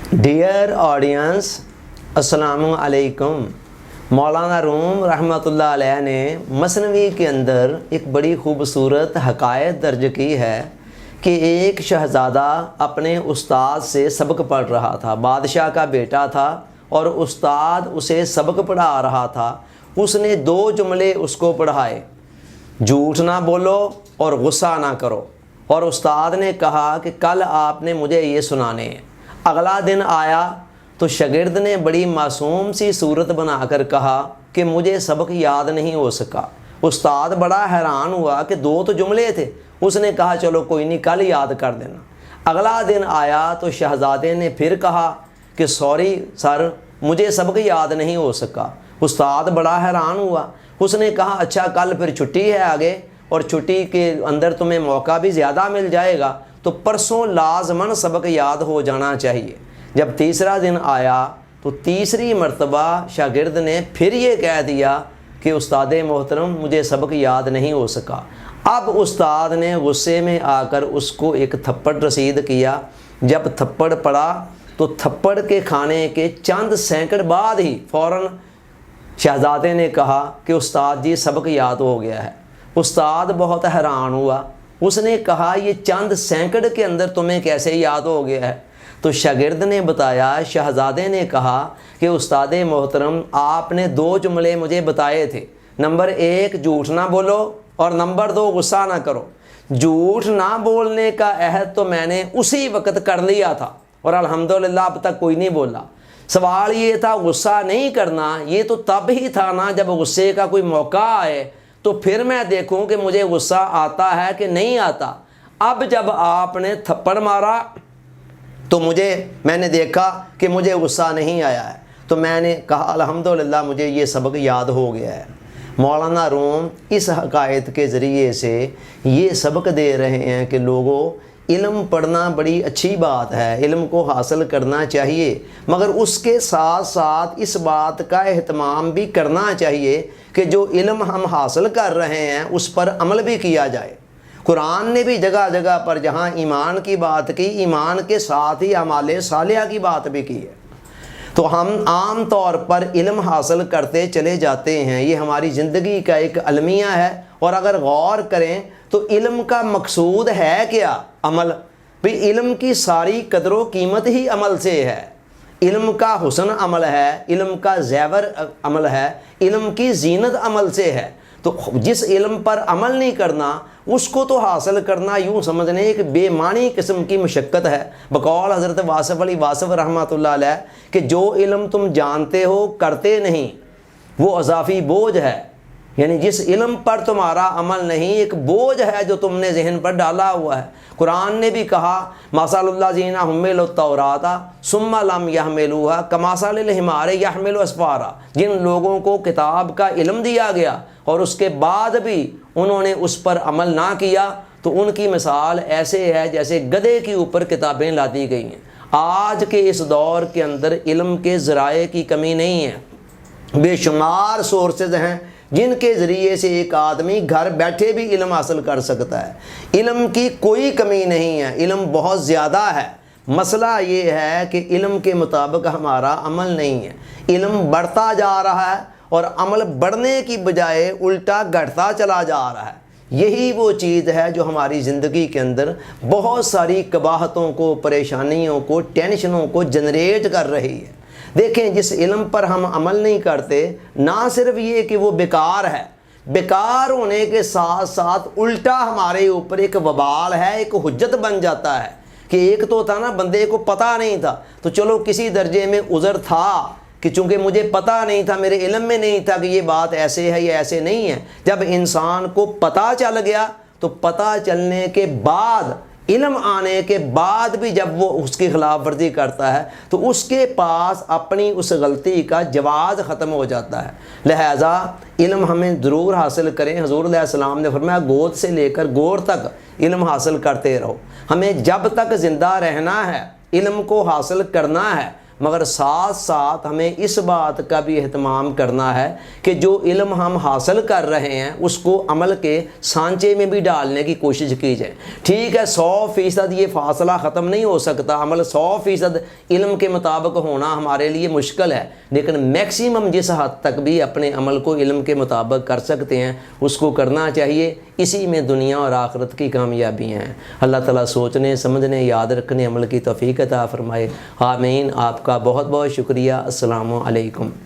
Dear audience, अस्सलामु अलैकुम। मौलाना room रहमतुल्लाह अलैह ने मसनवी के अंदर एक बड़ी ख़ूबसूरत हकायत दर्ज की है कि एक शहज़ादा अपने उस्ताद से सबक पढ़ रहा था। बादशाह का बेटा था और उस्ताद उसे सबक पढ़ा रहा था। उसने 2 जुमले उसको पढ़ाए, झूठ ना बोलो और गुस्सा ना करो। और उस्ताद ने कहा कि कल आपने मुझे ये सुनाने हैं। अगला दिन आया तो शागिर्द ने बड़ी मासूम सी सूरत बनाकर कहा कि मुझे सबक याद नहीं हो सका। उस्ताद बड़ा हैरान हुआ कि 2 तो जुमले थे। उसने कहा चलो कोई नहीं, कल याद कर देना। अगला दिन आया तो शहज़ादे ने फिर कहा कि सॉरी सर, मुझे सबक याद नहीं हो सका। उस्ताद बड़ा हैरान हुआ। उसने कहा अच्छा, कल फिर छुट्टी है आगे और छुट्टी के अंदर तुम्हें मौका भी ज़्यादा मिल जाएगा, तो परसों लाजमन सबक याद हो जाना चाहिए। जब तीसरा दिन आया तो तीसरी मर्तबा शागिर्द ने फिर ये कह दिया कि उस्ताद मोहतरम, मुझे सबक याद नहीं हो सका। अब उस्ताद ने गुस्से में आकर उसको एक थप्पड़ रसीद किया। जब थप्पड़ पड़ा तो थप्पड़ के खाने के चंद सेकंड बाद ही फ़ौरन शहज़ादे ने कहा कि उस्ताद जी सबक याद हो गया है। उस्ताद बहुत हैरान हुआ। उसने कहा ये चंद सेकंड के अंदर तुम्हें कैसे याद हो गया है? तो शागिर्द ने बताया, शहज़ादे ने कहा कि उस्ताद मोहतरम, आपने 2 जुमले मुझे बताए थे। नंबर 1 झूठ ना बोलो और नंबर 2 गुस्सा ना करो। झूठ ना बोलने का अहद तो मैंने उसी वक्त कर लिया था और अल्हम्दुलिल्लाह अब तक कोई नहीं बोला। सवाल ये था गुस्सा नहीं करना, ये तो तब ही था ना जब गुस्से का कोई मौका आए तो फिर मैं देखूं कि मुझे गुस्सा आता है कि नहीं आता। अब जब आपने थप्पड़ मारा तो मैंने देखा कि मुझे गुस्सा नहीं आया है, तो मैंने कहा अल्हम्दुलिल्लाह मुझे ये सबक याद हो गया है। मौलाना रूम इस हकायत के ज़रिए से ये सबक दे रहे हैं कि लोगों, इल्म पढ़ना बड़ी अच्छी बात है, इल्म को हासिल करना चाहिए, मगर उसके साथ साथ इस बात का एहतमाम भी करना चाहिए कि जो इल्म हम हासिल कर रहे हैं उस पर अमल भी किया जाए। कुरान ने भी जगह जगह पर जहाँ ईमान की बात की, ईमान के साथ ही अमाले सालिहा की बात भी की है। तो हम आम तौर पर इल्म हासिल करते चले जाते हैं, ये हमारी ज़िंदगी का एक अलमिया है। और अगर गौर करें तो इल्म का मकसूद है क्या? अमल। भाई इल्म की सारी कदर कीमत ही अमल से है। इल्म का हुस्न अमल है, इल्म का ज़ेवर अमल है, इल्म की जीनत अमल से है। तो जिस इल्म पर अमल नहीं करना उसको तो हासिल करना यूँ समझने एक बेमानी किस्म की मशक्क़त है। बकौल हज़रत वासिफ़ अली वासिफ़ रहमतुल्लाह अलैह कि जो इल्म तुम जानते हो करते नहीं वो अज़ाफ़ी बोझ है। यानी जिस इल्म पर तुम्हारा अमल नहीं, एक बोझ है जो तुमने जहन पर डाला हुआ है। कुरान ने भी कहा मसलुल्लज़ीना हुम्मिलुत तौराता सुम्मा लम यहमिलूहा कमसलिल हिमारि यहमिलु अस्फारा। जिन लोगों को किताब का इल्म दिया गया और उसके बाद भी उन्होंने उस पर अमल ना किया तो उनकी मिसाल ऐसे है जैसे गधे के ऊपर किताबें लादी गई हैं। आज के इस दौर के अंदर इल्म के ज़राए की कमी नहीं है, बेशुमार सोर्सेज हैं जिनके ज़रिए से एक आदमी घर बैठे भी इल्म हासिल कर सकता है। इल्म की कोई कमी नहीं है, इल्म बहुत ज़्यादा है। मसला ये है कि इल्म के मुताबिक हमारा अमल नहीं है। इल्म बढ़ता जा रहा है और अमल बढ़ने की बजाय उल्टा घटता चला जा रहा है। यही वो चीज़ है जो हमारी ज़िंदगी के अंदर बहुत सारी कबाहतों को, परेशानियों को, टेंशनों को जनरेट कर रही है। देखें, जिस इल्म पर हम अमल नहीं करते, ना सिर्फ ये कि वो बेकार है, बेकार होने के साथ साथ उल्टा हमारे ऊपर एक वबाल है, एक हुज्जत बन जाता है। कि एक तो था ना, बंदे को पता नहीं था तो चलो किसी दर्जे में उज़र था कि चूँकि मुझे पता नहीं था, मेरे इल्म में नहीं था कि ये बात ऐसे है या ऐसे नहीं है। जब इंसान को पता चल गया तो पता चलने के बाद, इल्म आने के बाद भी जब वो उसकी खिलाफ वर्जी करता है तो उसके पास अपनी उस गलती का जवाज़ ख़त्म हो जाता है। लिहाजा इल्म हमें ज़रूर हासिल करें। हुज़ूर अलैहिस्सलाम ने फरमाया गोद से लेकर गोर तक इल्म हासिल करते रहो। हमें जब तक ज़िंदा रहना है इल्म को हासिल करना है, مگر ساتھ ساتھ ہمیں اس بات کا بھی اہتمام کرنا ہے کہ جو علم ہم حاصل کر رہے ہیں اس کو عمل کے سانچے میں بھی ڈالنے کی کوشش کی جائے۔ ٹھیک ہے 100% یہ فاصلہ ختم نہیں ہو سکتا، عمل 100% علم کے مطابق ہونا ہمارے لیے مشکل ہے، لیکن میکسیمم جس حد تک بھی اپنے عمل کو علم کے مطابق کر سکتے ہیں اس کو کرنا چاہیے، اسی میں دنیا اور آخرت کی کامیابی ہیں۔ اللہ تعالیٰ سوچنے سمجھنے یاد رکھنے عمل کی توفیق عطا فرمائے، آمین۔ آپ کا بہت بہت شکریہ۔ السلام علیکم۔